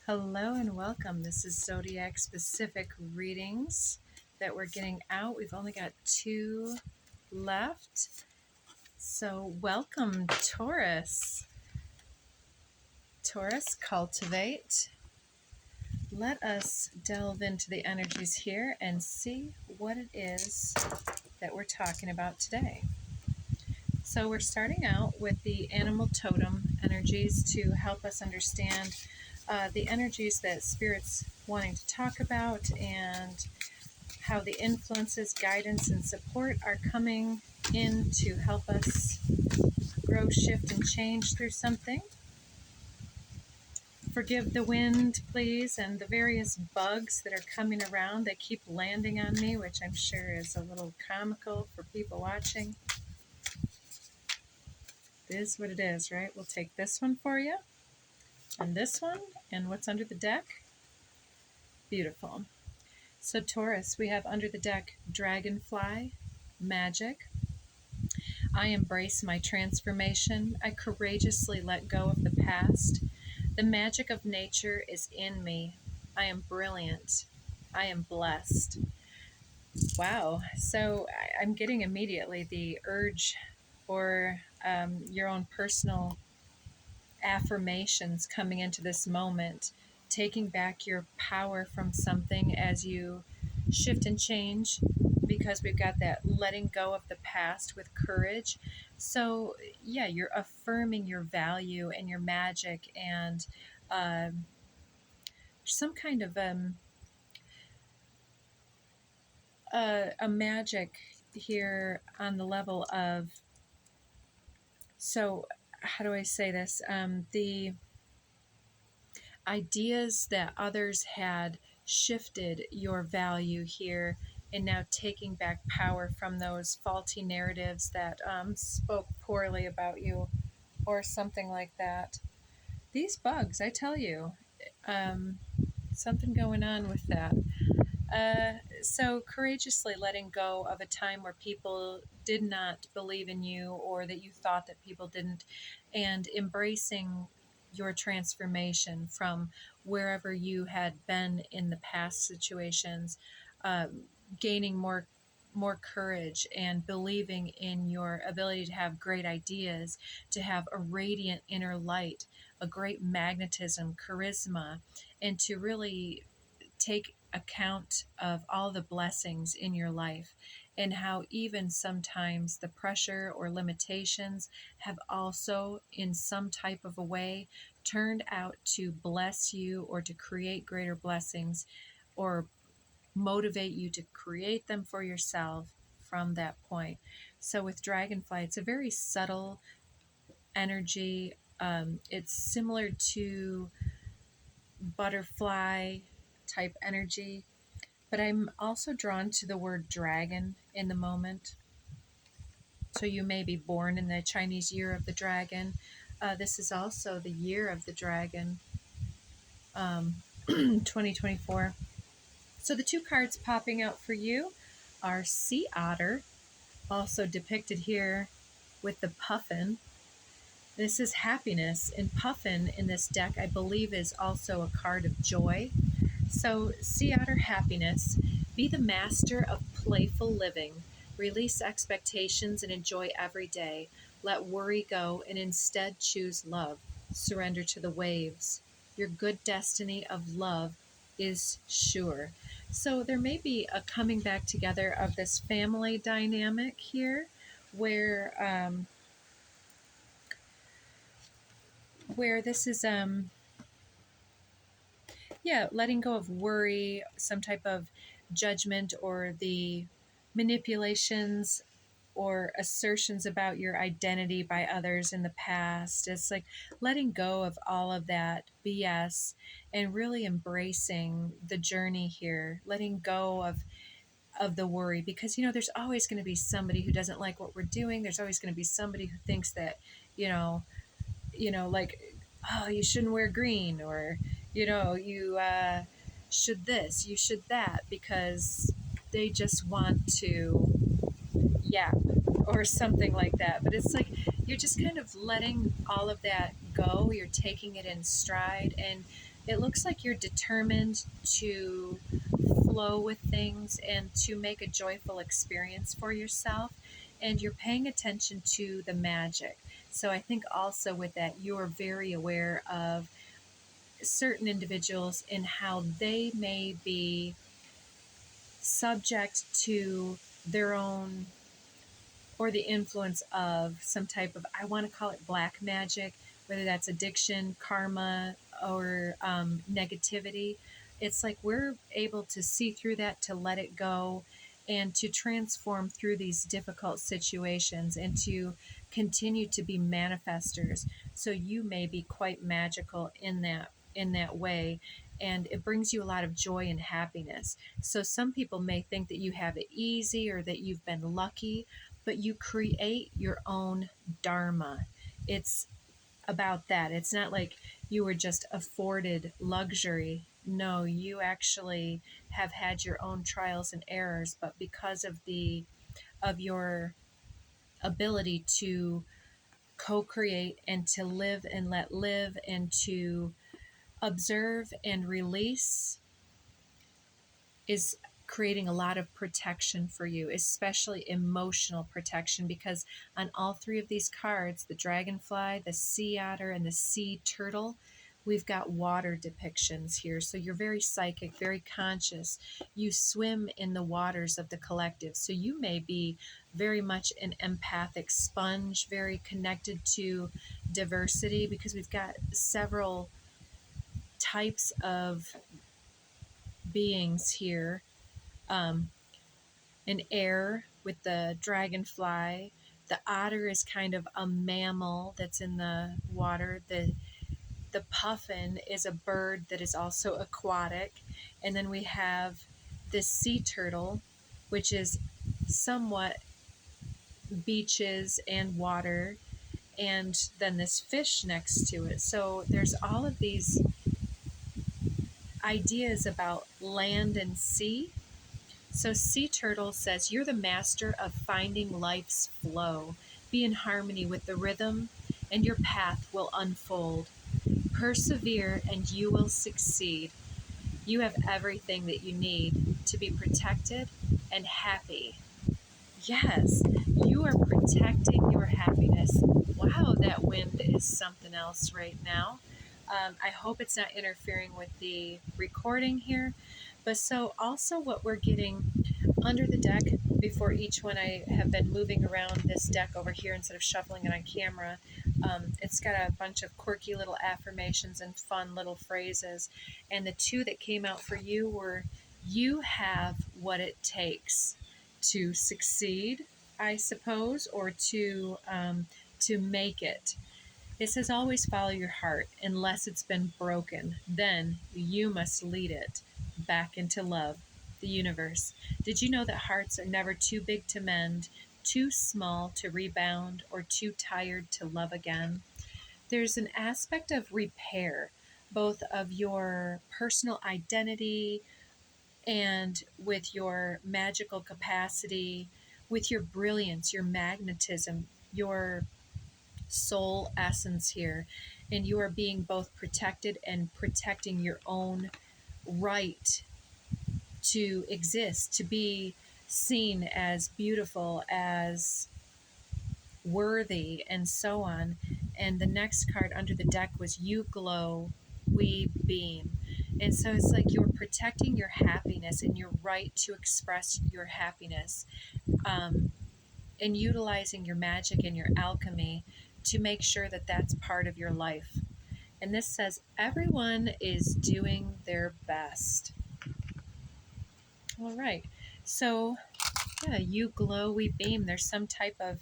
Hello and welcome. This is Zodiac specific readings that we're getting out. We've only got 2 left. So welcome, Taurus. Taurus, cultivate. Let us delve into the energies here and see what it is that we're talking about today. So we're starting out with the animal totem energies to help us understand the energies that Spirit's wanting to talk about and how the influences, guidance, and support are coming in to help us grow, shift, and change through something. Forgive the wind, please, and the various bugs that are coming around. They keep landing on me, which I'm sure is a little comical for people watching. It is what it is, right? We'll take this one for you, and this one, and what's under the deck. Beautiful. So Taurus, we have under the deck Dragonfly, Magic. I embrace my transformation. I courageously let go of the past. The magic of nature is in me. I am brilliant. I am blessed. Wow. So I'm getting immediately the urge or your own personal affirmations coming into this moment, taking back your power from something as you shift and change, because we've got that letting go of the past with courage. So yeah, you're affirming your value and your magic, and some kind of a magic here on the level of, so how do I say this, the ideas that others had shifted your value here, and now taking back power from those faulty narratives that spoke poorly about you or something like that. These bugs, I tell you, something going on with that. So courageously letting go of a time where people did not believe in you, or that you thought that people didn't, and embracing your transformation from wherever you had been in the past situations, gaining more courage and believing in your ability to have great ideas, to have a radiant inner light, a great magnetism, charisma, and to really take account of all the blessings in your life, and how even sometimes the pressure or limitations have also in some type of a way turned out to bless you or to create greater blessings, or motivate you to create them for yourself from that point. So with Dragonfly, it's a very subtle energy. It's similar to butterfly type energy, but I'm also drawn to the word dragon in the moment. So you may be born in the Chinese year of the dragon. This is also the year of the dragon, 2024. So the 2 cards popping out for you are Sea Otter, also depicted here with the puffin. This is happiness, and puffin in this deck, I believe, is also a card of joy. So Sea Otter, happiness. Be the master of playful living. Release expectations and enjoy every day. Let worry go and instead choose love. Surrender to the waves. Your good destiny of love is sure. So there may be a coming back together of this family dynamic here, where this is letting go of worry, some type of judgment, or the manipulations or assertions about your identity by others in the past. It's like letting go of all of that BS and really embracing the journey here, letting go of the worry, because there's always going to be somebody who doesn't like what we're doing. There's always going to be somebody who thinks that like, oh, you shouldn't wear green, or you should this, you should that, because they just want to yap or something like that. But it's like you're just kind of letting all of that go. You're taking it in stride, and it looks like you're determined to flow with things and to make a joyful experience for yourself. And you're paying attention to the magic. So I think also with that, you're very aware of certain individuals and how they may be subject to their own or the influence of some type of, I want to call it black magic, whether that's addiction, karma, or negativity. It's like we're able to see through that, to let it go, and to transform through these difficult situations and to continue to be manifestors. So you may be quite magical in that way, and it brings you a lot of joy and happiness. So some people may think that you have it easy or that you've been lucky, but you create your own dharma. It's about that. It's not like you were just afforded luxury. No, you actually have had your own trials and errors, but because of your ability to co-create and to live and let live and to observe and release is creating a lot of protection for you, especially emotional protection, because on all three of these cards, the dragonfly, the sea otter, and the sea turtle, we've got water depictions here. So you're very psychic, very conscious. You swim in the waters of the collective. So you may be very much an empathic sponge, very connected to diversity, because we've got several types of beings here. Um, an air with the dragonfly. The otter is kind of a mammal that's in the water. The puffin is a bird that is also aquatic. And then we have this sea turtle, which is somewhat beaches and water, and then this fish next to it. So there's all of these ideas about land and sea. So Sea Turtle says, you're the master of finding life's flow. Be in harmony with the rhythm, and your path will unfold. Persevere, and you will succeed. You have everything that you need to be protected and happy. Yes, you are protecting your happiness. Wow, that wind is something else right now. I hope it's not interfering with the recording here. But so also what we're getting under the deck before each one, I have been moving around this deck over here instead of shuffling it on camera. It's got a bunch of quirky little affirmations and fun little phrases. And the two that came out for you were, you have what it takes to succeed, I suppose, or to make it. It says always follow your heart unless it's been broken. Then you must lead it back into love, the universe. Did you know that hearts are never too big to mend, too small to rebound, or too tired to love again? There's an aspect of repair, both of your personal identity and with your magical capacity, with your brilliance, your magnetism, your soul essence here. And you are being both protected and protecting your own right to exist, to be seen as beautiful, as worthy, and so on. And the next card under the deck was you glow, we beam. And so it's like you're protecting your happiness and your right to express your happiness, and utilizing your magic and your alchemy to make sure that that's part of your life. And this says everyone is doing their best. All right. So, yeah, you glow, we beam. There's some type of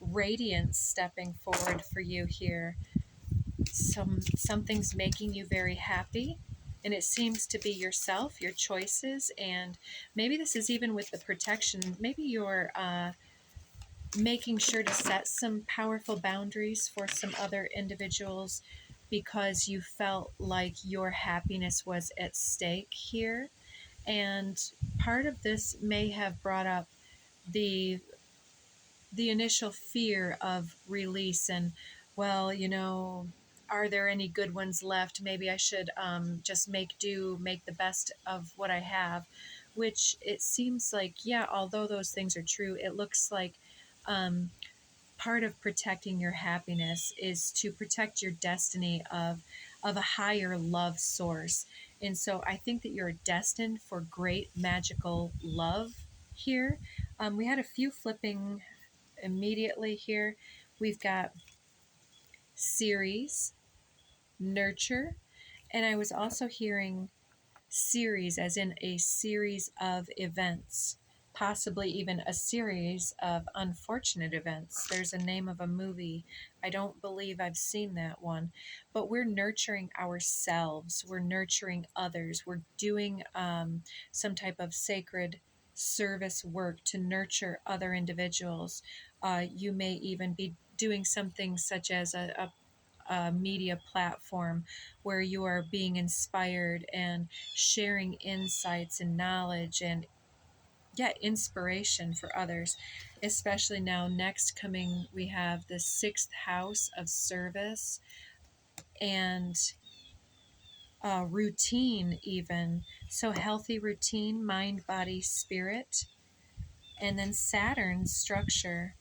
radiance stepping forward for you here. Something's making you very happy, and it seems to be yourself, your choices, and maybe this is even with the protection. Maybe you're making sure to set some powerful boundaries for some other individuals because you felt like your happiness was at stake here. And part of this may have brought up the initial fear of release and, well, you know, are there any good ones left? Maybe I should just make do, make the best of what I have, which it seems like, yeah, although those things are true, it looks like um, part of protecting your happiness is to protect your destiny of a higher love source. And so I think that you're destined for great magical love here. We had a few flipping immediately here. We've got series, nurture, and I was also hearing series as in a series of events, possibly even a series of unfortunate events. There's a name of a movie. I don't believe I've seen that one, but we're nurturing ourselves, we're nurturing others, we're doing some type of sacred service work to nurture other individuals. You may even be doing something such as a media platform where you are being inspired and sharing insights and knowledge and, yeah, inspiration for others. Especially now, next coming, we have the sixth house of service and routine, even. So, healthy routine, mind, body, spirit. And then Saturn structure.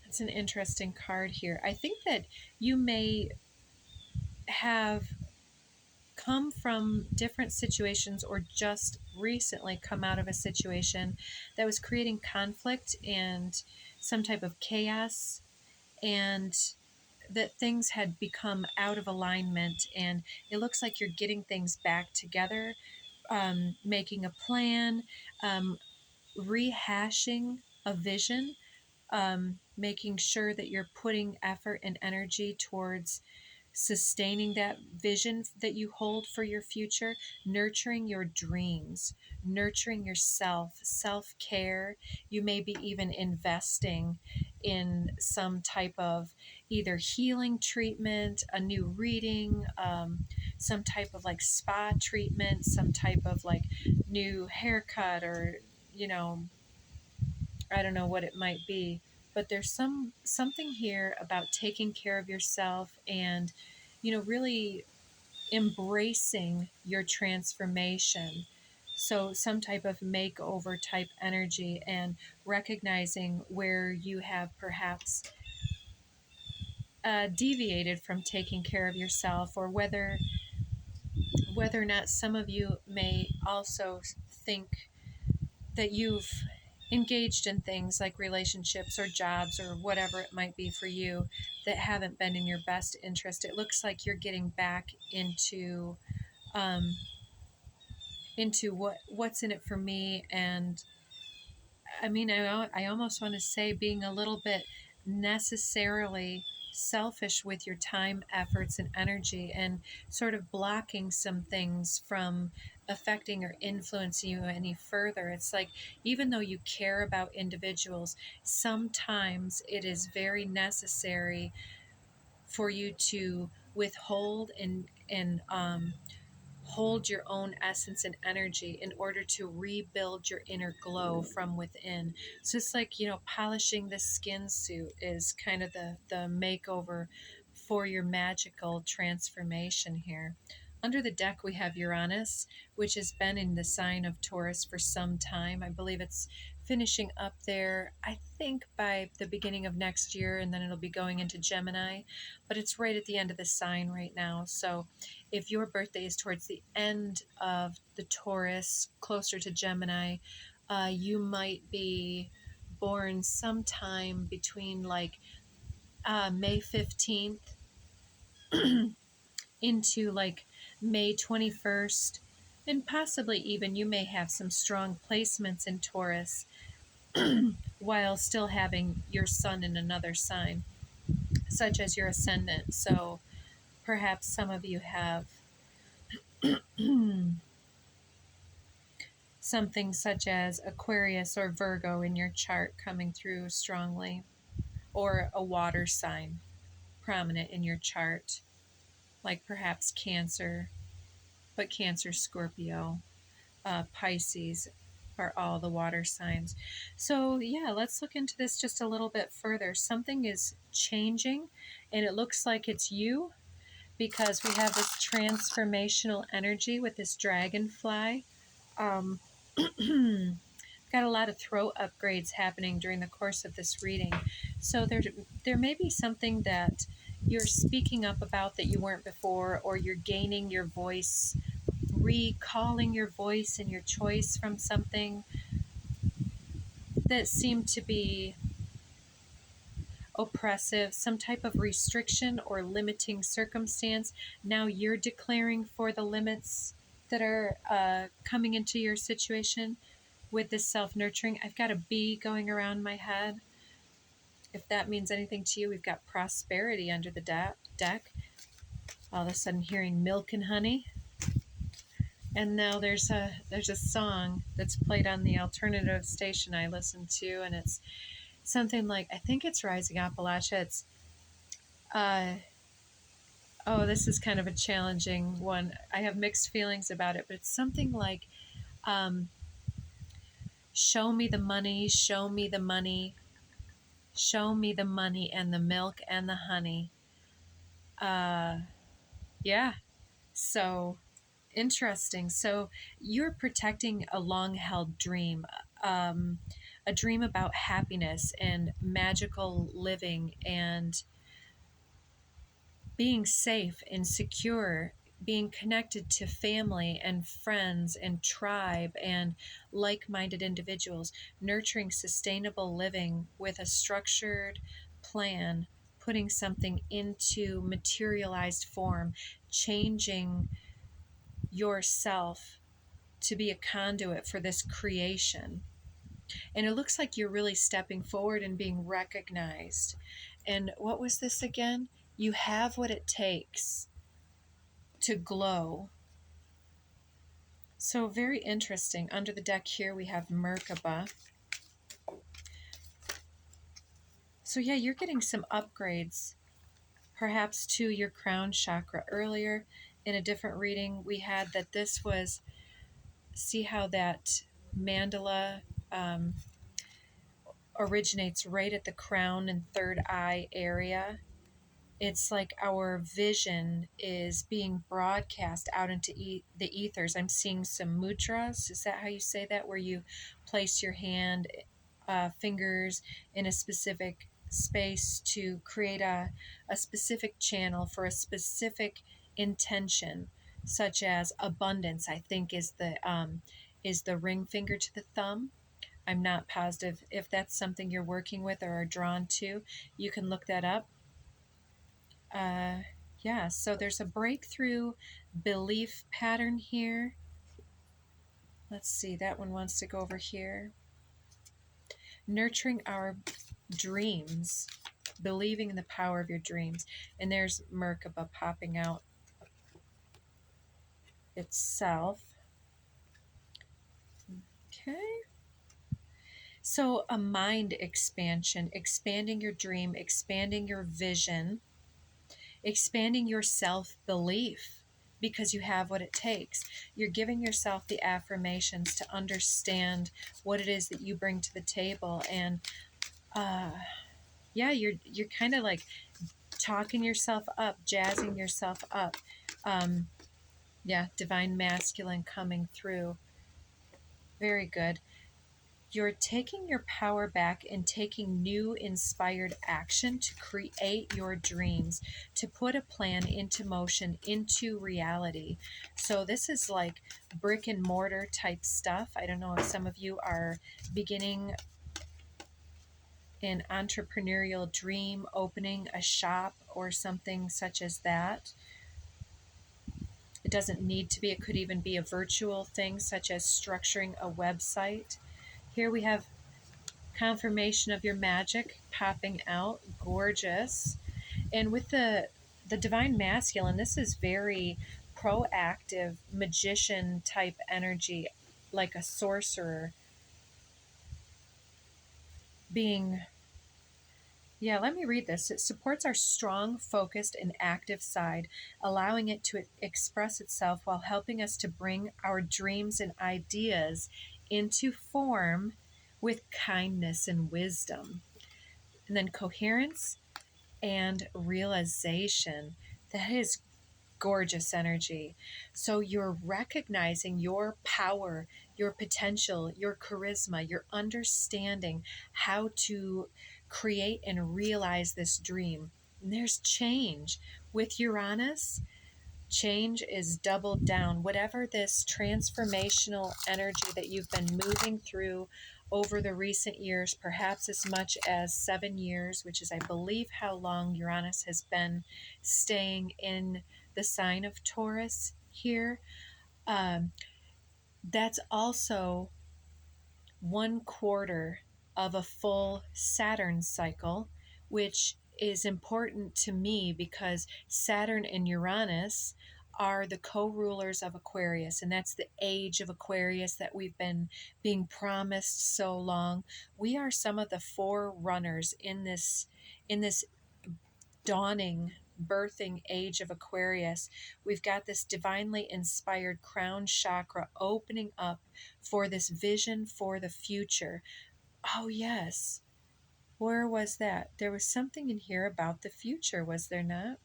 It's an interesting card here. I think that you may have come from different situations or just recently come out of a situation that was creating conflict and some type of chaos, and that things had become out of alignment, and it looks like you're getting things back together, making a plan, um, rehashing a vision, making sure that you're putting effort and energy towards sustaining that vision that you hold for your future, nurturing your dreams, nurturing yourself, self care. You may be even investing in some type of either healing treatment, a new reading, some type of like spa treatment, some type of like new haircut, or, you know, I don't know what it might be, but there's something here about taking care of yourself and, really embracing your transformation. So some type of makeover type energy, and recognizing where you have perhaps deviated from taking care of yourself, or whether or not some of you may also think that you've engaged in things like relationships or jobs or whatever it might be for you that haven't been in your best interest. It looks like you're getting back um, into what's in it for me. And I mean, I almost want to say being a little bit necessarily selfish with your time, efforts, and energy, and sort of blocking some things from affecting or influencing you any further. It's like, even though you care about individuals, sometimes it is very necessary for you to withhold and hold your own essence and energy in order to rebuild your inner glow from within. So it's like, polishing the skin suit is kind of the makeover for your magical transformation here. Under the deck, we have Uranus, which has been in the sign of Taurus for some time. I believe it's finishing up there, I think, by the beginning of next year, and then it'll be going into Gemini. But it's right at the end of the sign right now. So if your birthday is towards the end of the Taurus, closer to Gemini, you might be born sometime between like May 15th into like May 21st, and possibly even you may have some strong placements in Taurus while still having your sun in another sign, such as your ascendant. So perhaps some of you have something such as Aquarius or Virgo in your chart coming through strongly, or a water sign prominent in your chart, like perhaps Cancer, but Cancer, Scorpio, Pisces. are all the water signs. So, yeah, let's look into this just a little bit further. Something is changing, and it looks like it's you because we have this transformational energy with this dragonfly. Um, got a lot of throat upgrades happening during the course of this reading. So there may be something that you're speaking up about that you weren't before, or you're gaining your voice, recalling your voice and your choice from something that seemed to be oppressive, some type of restriction or limiting circumstance. Now you're declaring for the limits that are coming into your situation with this self-nurturing. I've got a bee going around my head. If that means anything to you, we've got prosperity under the deck. All of a sudden hearing milk and honey. And now there's a song that's played on the alternative station I listen to, and it's something like, I think it's Rising Appalachia. It's oh, this is kind of a challenging one. I have mixed feelings about it, but it's something like, show me the money, show me the money, show me the money and the milk and the honey. Yeah, so interesting. So you're protecting a long-held dream, a dream about happiness and magical living and being safe and secure, being connected to family and friends and tribe and like-minded individuals, nurturing sustainable living with a structured plan, putting something into materialized form, changing yourself to be a conduit for this creation. And it looks like you're really stepping forward and being recognized. And what was this again? You have what it takes to glow. So very interesting. Under the deck here we have Merkaba. So yeah, you're getting some upgrades, perhaps to your crown chakra. Earlier in a different reading we had that this was, see how that mandala originates right at the crown and third eye area. It's like our vision is being broadcast out into the ethers. I'm seeing some mudras. Is that how you say that? Where you place your hand, fingers in a specific space to create a specific channel for a specific intention, such as abundance, I think is the ring finger to the thumb. I'm not positive if that's something you're working with or are drawn to. You can look that up. Yeah, so there's a breakthrough belief pattern here. Let's see, that one wants to go over here. Nurturing our dreams, believing in the power of your dreams. And there's Merkaba popping out itself. Okay. So a mind expansion, expanding your dream, expanding your vision, expanding your self-belief because you have what it takes. You're giving yourself the affirmations to understand what it is that you bring to the table. And yeah, you're kind of like talking yourself up, jazzing yourself up. Yeah, divine masculine coming through. Very good. You're taking your power back and taking new inspired action to create your dreams, to put a plan into motion, into reality. So this is like brick and mortar type stuff. I don't know if some of you are beginning an entrepreneurial dream, opening a shop or something such as that. It doesn't need to be, it could even be a virtual thing such as structuring a website. Here we have confirmation of your magic popping out. Gorgeous. And with the divine masculine, this is very proactive magician type energy, like a sorcerer being. Yeah, let me read this. It supports our strong, focused, and active side, allowing it to express itself while helping us to bring our dreams and ideas into form with kindness and wisdom. And then coherence and realization. That is gorgeous energy. So you're recognizing your power, your potential, your charisma, your understanding how to create and realize this dream. And there's change. With Uranus, change is doubled down. Whatever this transformational energy that you've been moving through over the recent years, perhaps as much as 7 years, which is, I believe, how long Uranus has been staying in the sign of Taurus here. That's also 1/4 of a full Saturn cycle, which is important to me because Saturn and Uranus are the co-rulers of Aquarius, and that's the age of Aquarius that we've been being promised so long. We are some of the forerunners in this dawning, birthing age of Aquarius. We've got this divinely inspired crown chakra opening up for this vision for the future. Oh, yes. Where was that? There was something in here about the future, was there not?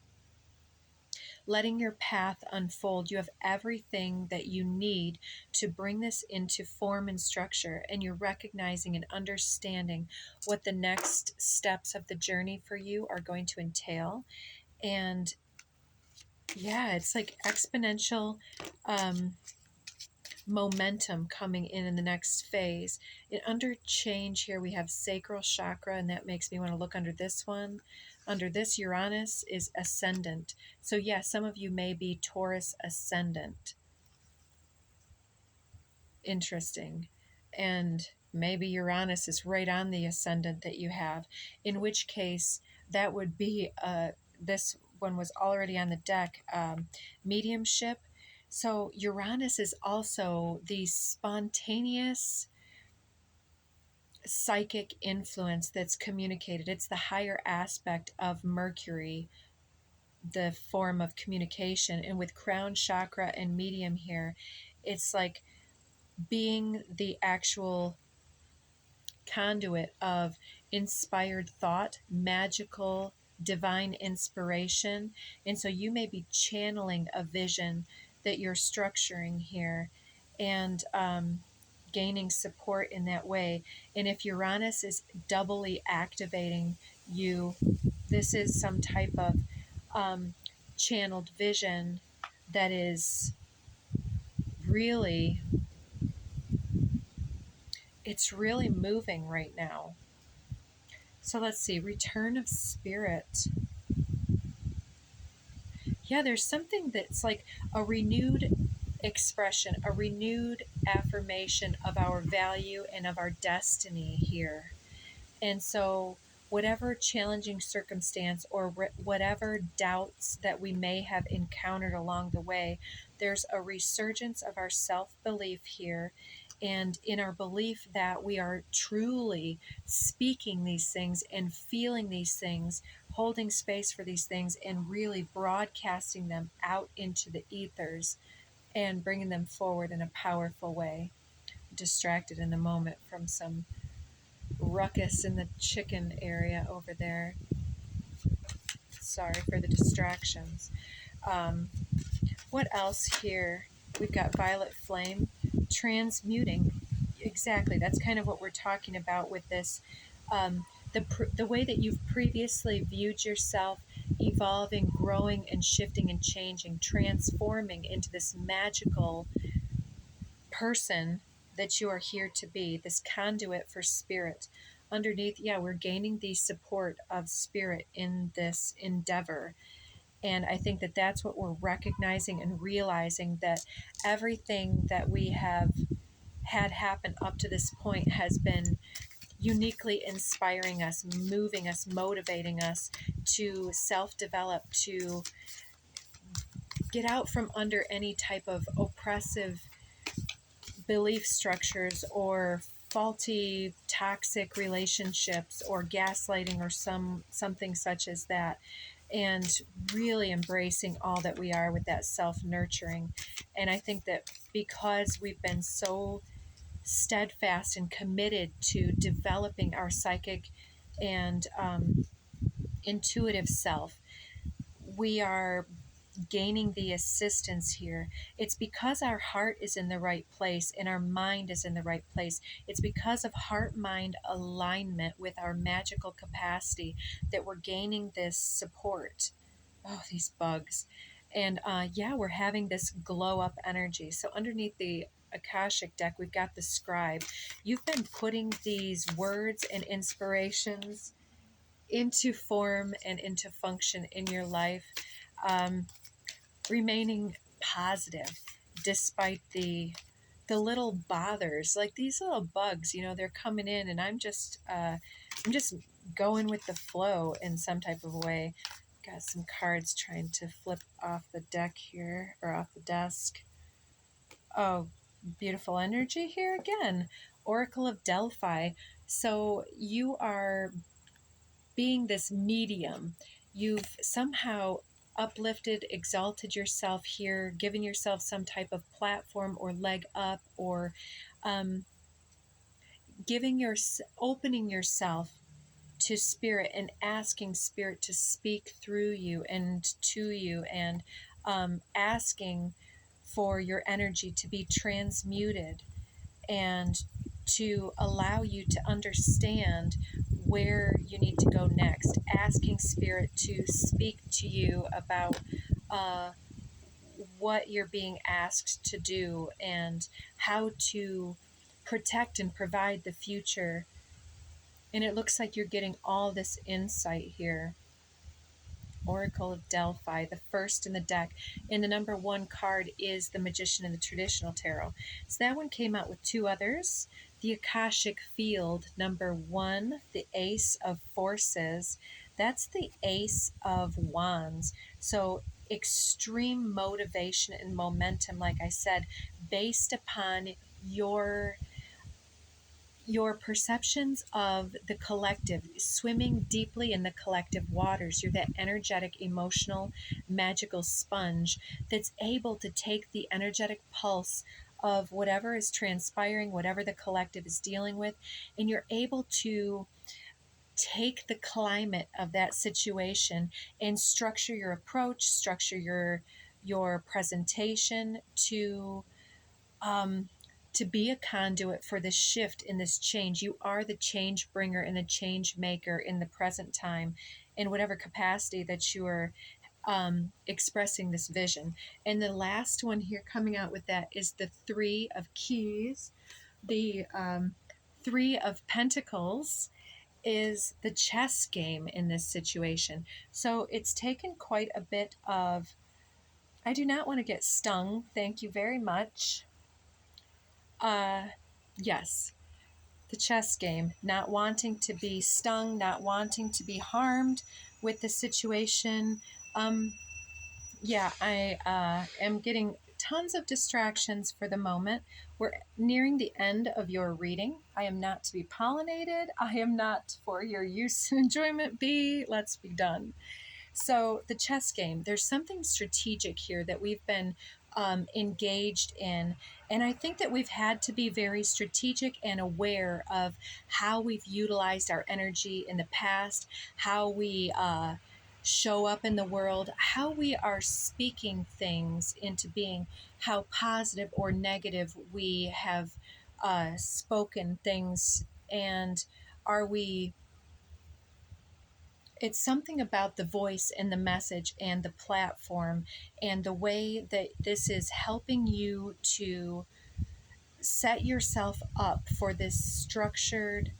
Letting your path unfold. You have everything that you need to bring this into form and structure, and you're recognizing and understanding what the next steps of the journey for you are going to entail. And yeah, it's like exponential momentum coming in the next phase. And under change here, we have sacral chakra, and that makes me want to look under this one. Under this, Uranus is ascendant. So yeah, some of you may be Taurus ascendant. Interesting. And maybe Uranus is right on the ascendant that you have, in which case that would be this one was already on the deck, mediumship. So Uranus is also the spontaneous psychic influence that's communicated. It's the higher aspect of Mercury, the form of communication. And with crown chakra and medium here, it's like being the actual conduit of inspired thought, magical, divine inspiration. And so you may be channeling a vision that you're structuring here and gaining support in that way. And if Uranus is doubly activating you, this is some type of channeled vision that is really, it's really moving right now. So let's see, return of spirit. Yeah, there's something that's like a renewed expression, a renewed affirmation of our value and of our destiny here. And so whatever challenging circumstance or whatever doubts that we may have encountered along the way, there's a resurgence of our self-belief here, and in our belief that we are truly speaking these things and feeling these things, holding space for these things, and really broadcasting them out into the ethers and bringing them forward in a powerful way. Distracted in the moment from some ruckus in the chicken area over there. Sorry for the distractions. What else here? We've got violet flame, transmuting. Exactly, that's kind of what we're talking about with this. The way that you've previously viewed yourself evolving, growing, and shifting and changing, transforming into this magical person that you are here to be, this conduit for spirit. Underneath, yeah, we're gaining the support of spirit in this endeavor. And I think that that's what we're recognizing and realizing, that everything that we have had happen up to this point has been uniquely inspiring us, moving us, motivating us to self-develop, to get out from under any type of oppressive belief structures or faulty toxic relationships or gaslighting or something such as that, and really embracing all that we are with that self-nurturing. And I think that because we've been so steadfast and committed to developing our psychic and intuitive self. We are gaining the assistance here. It's because our heart is in the right place and our mind is in the right place. It's because of heart-mind alignment with our magical capacity that we're gaining this support. Oh, these bugs. And yeah, we're having this glow up energy. So underneath the Akashic deck, we've got the scribe. You've been putting these words and inspirations into form and into function in your life, remaining positive despite the little bothers, like these little bugs. They're coming in, and I'm just going with the flow in some type of way. Got some cards trying to flip off the deck here, or off the desk. Oh, beautiful energy here again. Oracle of Delphi. So you are being this medium. You've somehow uplifted, exalted yourself here, given yourself some type of platform or leg up, or opening yourself to spirit and asking spirit to speak through you and to you, and asking for your energy to be transmuted and to allow you to understand where you need to go next, asking spirit to speak to you about what you're being asked to do and how to protect and provide the future. And it looks like you're getting all this insight here. Oracle of Delphi, the first in the deck. And the number one card is the Magician in the traditional tarot. So that one came out with two others. The Akashic Field, number one, the Ace of Forces. That's the Ace of Wands. So extreme motivation and momentum, like I said, based upon your perceptions of the collective, swimming deeply in the collective waters. You're that energetic, emotional, magical sponge that's able to take the energetic pulse of whatever is transpiring, whatever the collective is dealing with, and you're able to take the climate of that situation and structure your approach, structure your presentation to be a conduit for this shift in this change. You are the change bringer and the change maker in the present time, in whatever capacity that you are expressing this vision. And the last one here coming out with that is the Three of Keys. The Three of Pentacles is the chess game in this situation. So it's taken quite a bit of, I do not want to get stung, thank you very much. Yes, the chess game, not wanting to be stung, not wanting to be harmed with the situation. Yeah, I am getting tons of distractions for the moment. We're nearing the end of your reading. I am not to be pollinated. I am not for your use and enjoyment. Let's be done. So the chess game, there's something strategic here that we've been engaged in. And I think that we've had to be very strategic and aware of how we've utilized our energy in the past, how we show up in the world, how we are speaking things into being, how positive or negative we have spoken things, and are we... It's something about the voice and the message and the platform and the way that this is helping you to set yourself up for this structured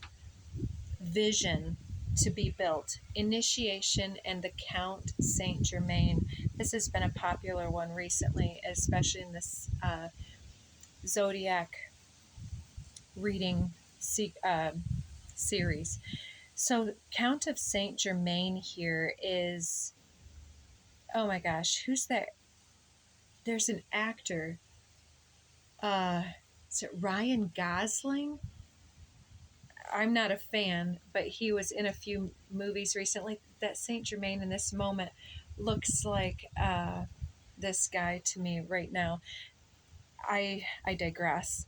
vision to be built. Initiation and the Count Saint Germain. This has been a popular one recently, especially in this zodiac reading series. So Count of Saint Germain here is, oh my gosh, who's that? There's an actor. Is it Ryan Gosling? I'm not a fan, but he was in a few movies recently. That Saint Germain in this moment looks like this guy to me right now. I digress.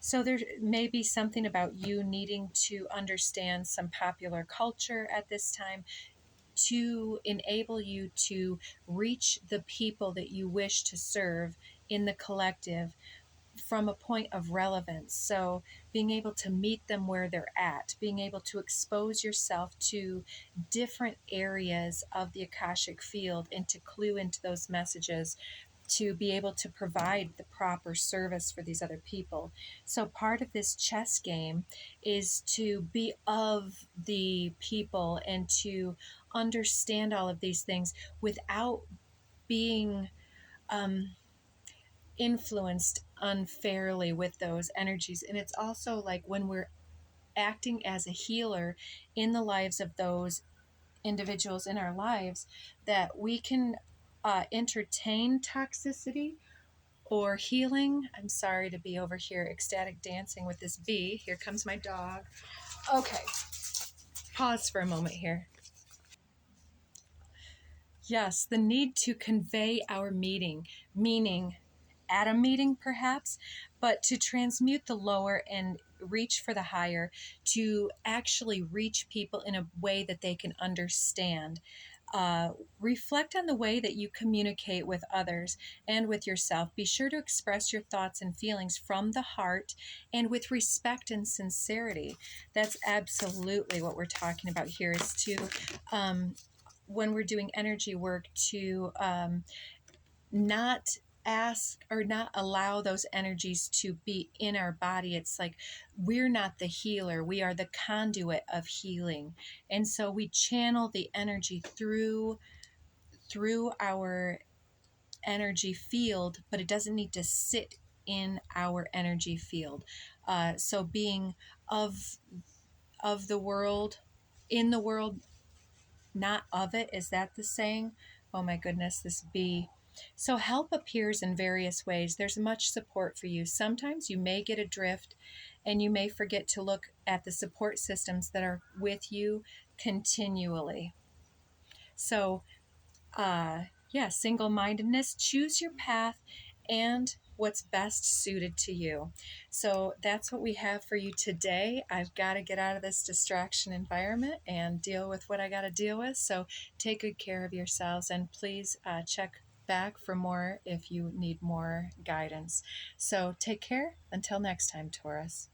So there may be something about you needing to understand some popular culture at this time to enable you to reach the people that you wish to serve in the collective from a point of relevance. So, being able to meet them where they're at, being able to expose yourself to different areas of the Akashic field and to clue into those messages to be able to provide the proper service for these other people. So, part of this chess game is to be of the people and to understand all of these things without being influenced unfairly with those energies. And it's also like when we're acting as a healer in the lives of those individuals in our lives, that we can entertain toxicity or healing. I'm sorry to be over here ecstatic dancing with this bee. Here comes my dog. Okay, pause for a moment here. Yes, the need to convey our meaning at a meeting perhaps, but to transmute the lower and reach for the higher, to actually reach people in a way that they can understand. Reflect on the way that you communicate with others and with yourself. Be sure to express your thoughts and feelings from the heart and with respect and sincerity. That's absolutely what we're talking about here, is to when we're doing energy work, to not ask or not allow those energies to be in our body. It's like we're not the healer, we are the conduit of healing. And so we channel the energy through our energy field, but it doesn't need to sit in our energy field. So being of the world, in the world, not of it. Is that the saying? Oh my goodness, this bee. So help appears in various ways. There's much support for you. Sometimes you may get adrift and you may forget to look at the support systems that are with you continually. So yeah, single-mindedness, choose your path and what's best suited to you. So that's what we have for you today. I've got to get out of this distraction environment and deal with what I got to deal with. So take good care of yourselves, and please check back for more if you need more guidance. So take care. Until next time, Taurus.